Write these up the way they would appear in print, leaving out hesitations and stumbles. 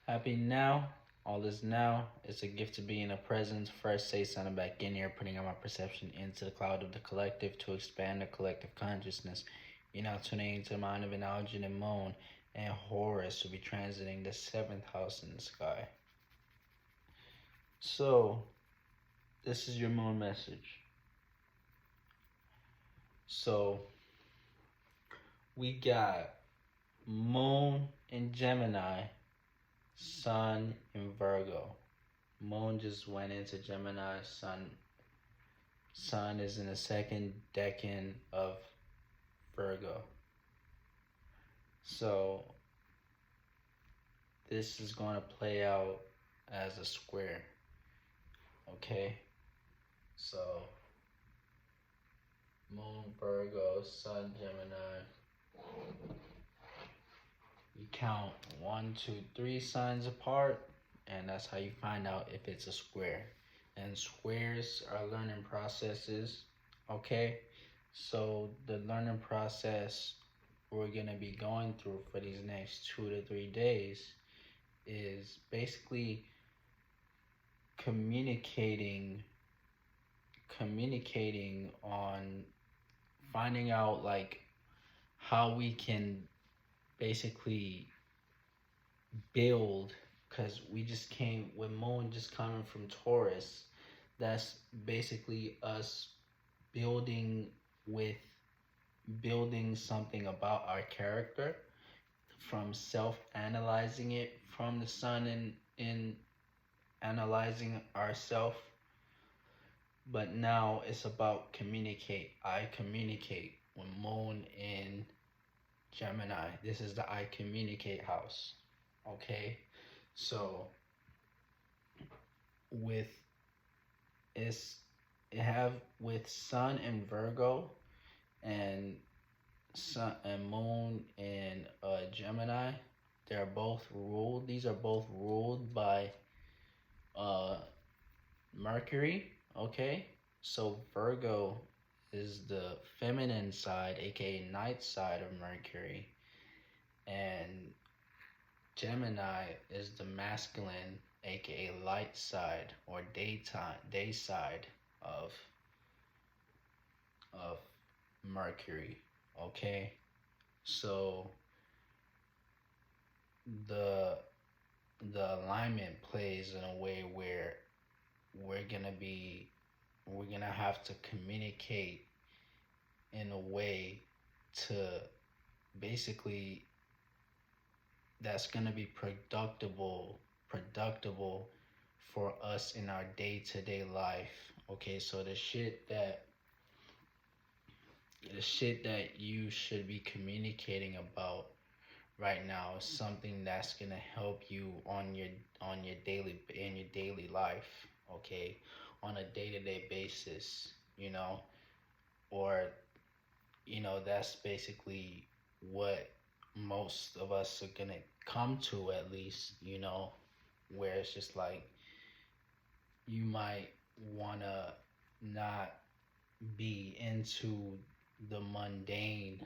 Happy now. All is now. It's a gift to be in the present. First, say something back in here, putting out my perception into the cloud of the collective to expand the collective consciousness. You're now tuning into the mind of analogy and moon, and Horus will be transiting the seventh house in the sky. So, this is your moon message. So, we got moon in Gemini, sun in Virgo. Moon just went into Gemini. Sun is in the second decan of Virgo. So this is going to play out as a square. Okay? So Moon Virgo, Sun Gemini. You count 1, 2, 3 signs apart, and that's how you find out if it's a square. And squares are learning processes. Okay? So the learning process we're going to be going through for these next 2 to 3 days is basically communicating on finding out like how we can basically build, because we just came with moon just coming from Taurus. That's basically us building something about our character, from self-analyzing it from the sun in analyzing ourselves. But now it's about communicate. I communicate with moon in Gemini. This is the I communicate house. Okay? So with sun in Virgo and sun and moon in Gemini, these are both ruled by Mercury. Okay, so Virgo is the feminine side, aka night side of Mercury, and Gemini is the masculine, aka light side or day side of Mercury. Okay, so the alignment plays in a way where we're gonna have to communicate in a way to basically that's gonna be productive for us in our day-to-day life. Okay, so the shit that you should be communicating about right now is something that's gonna help you on your daily life. Okay, on a day-to-day basis, or that's basically what most of us are gonna come to, at least, where it's just like you might wanna not be into the mundane,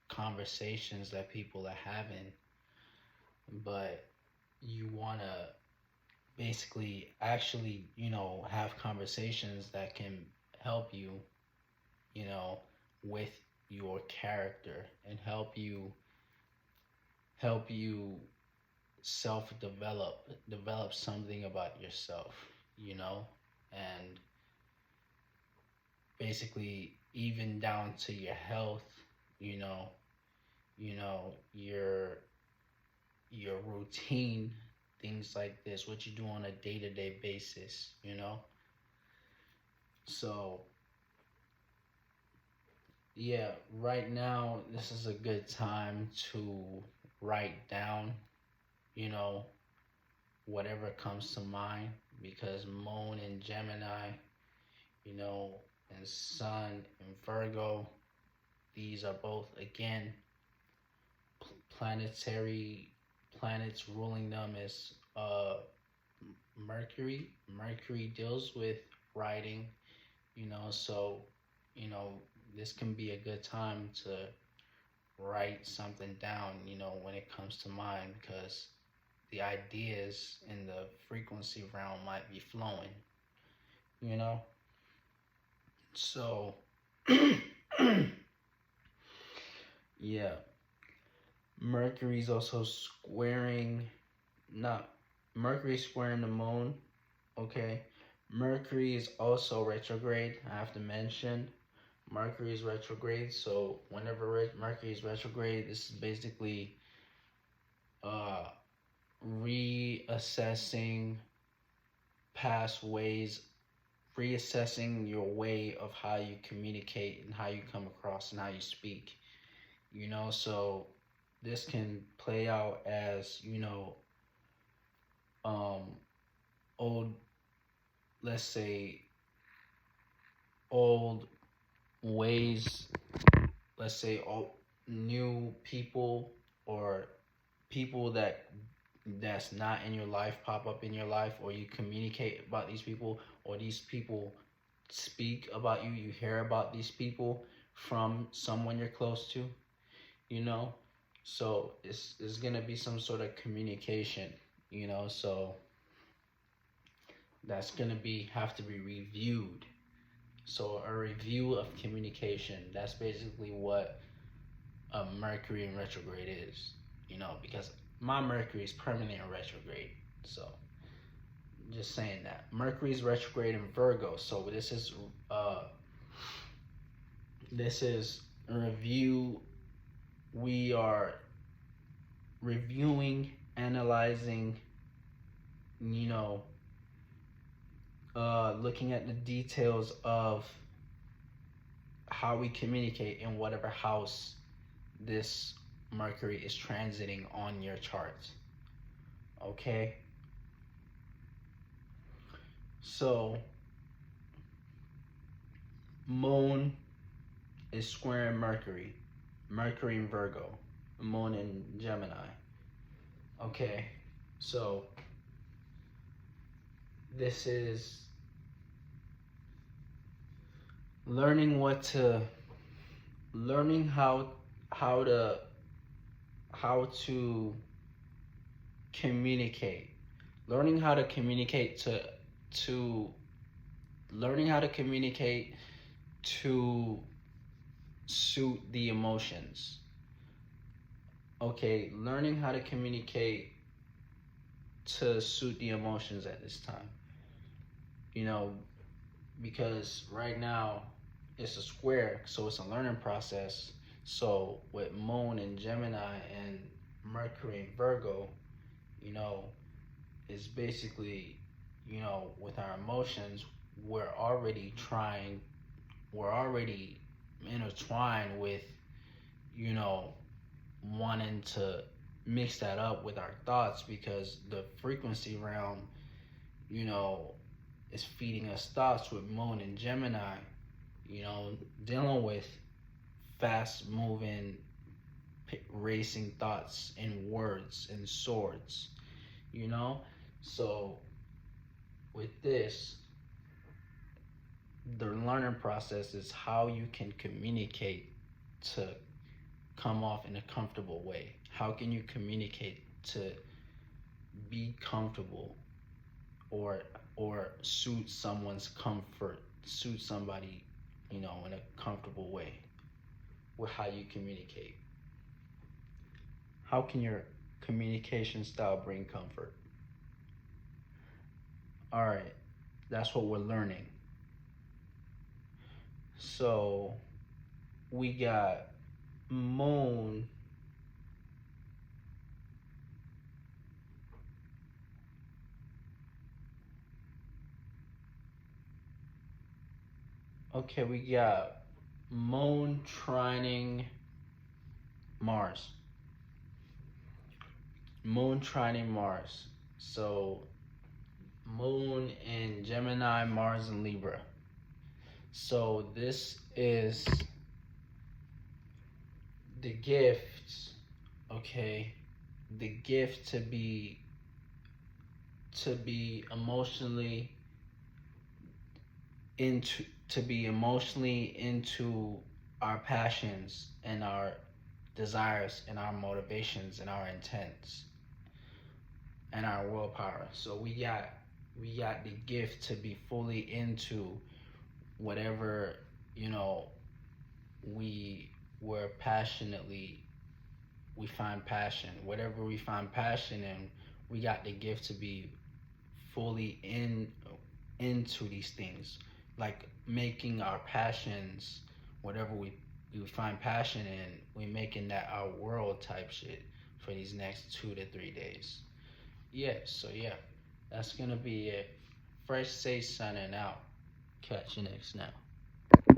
conversations that people are having, but you wanna basically actually, have conversations that can help you, with your character, and help you develop something about yourself, and basically even down to your health, your routine, things like this, what you do on a day-to-day basis, So yeah, right now this is a good time to write down, whatever comes to mind, because moon in Gemini, and sun in Virgo, these are both, again, planets ruling them is Mercury. Mercury deals with writing, so this can be a good time to write something down, when it comes to mind, because the ideas in the frequency realm might be flowing, you know? So, yeah. Mercury's also squaring, not Mercury squaring the moon, okay? Mercury is also retrograde. I have to mention Mercury is retrograde. So whenever Mercury is retrograde, this is basically uh reassessing past ways, reassessing your way of how you communicate and how you come across and how you speak. So this can play out as, um old, let's say, old ways, let's say, old new people, or people that's not in your life pop up in your life, or you communicate about these people, or these people speak about you, you hear about these people from someone you're close to, you know so it's gonna be some sort of communication, so that's gonna be have to be reviewed. So a review of communication, that's basically what a Mercury in retrograde is, because my Mercury is permanently in retrograde. So just saying that. Mercury is retrograde in Virgo. So this is a review. We are reviewing, analyzing, you know, looking at the details of how we communicate in whatever house this Mercury is transiting on your chart. Okay? So, Moon is squaring Mercury. Mercury in Virgo. Moon in Gemini. Okay? So, this is learning how to communicate, learning how to communicate to learning how to communicate to suit the emotions. Okay, learning how to communicate to suit the emotions at this time, because right now it's a square, so it's a learning process. So with Moon and Gemini and Mercury and Virgo, is basically, with our emotions, we're already intertwined with, wanting to mix that up with our thoughts, because the frequency realm, is feeding us thoughts with Moon and Gemini, dealing with fast moving, racing thoughts and words and swords, So with this, the learning process is how you can communicate to come off in a comfortable way. How can you communicate to be comfortable, or suit someone's comfort, suit somebody, in a comfortable way with how you communicate. How can your communication style bring comfort? All right, that's what we're learning. So we got Moon Okay, we got Moon trining Mars. Moon trining Mars. So Moon in Gemini, Mars in Libra. So this is the gift, okay? The gift to be emotionally into our passions and our desires and our motivations and our intents. and our willpower. So we got the gift to be fully into whatever, you know, we were passionately we find passion. Whatever we find passion in, we got the gift to be fully into these things. Like making our passions, whatever we find passion in, we making that our world type shit for these next 2 to 3 days. Yeah, so yeah, that's gonna be it. Fresh Say signing out. Catch you next now.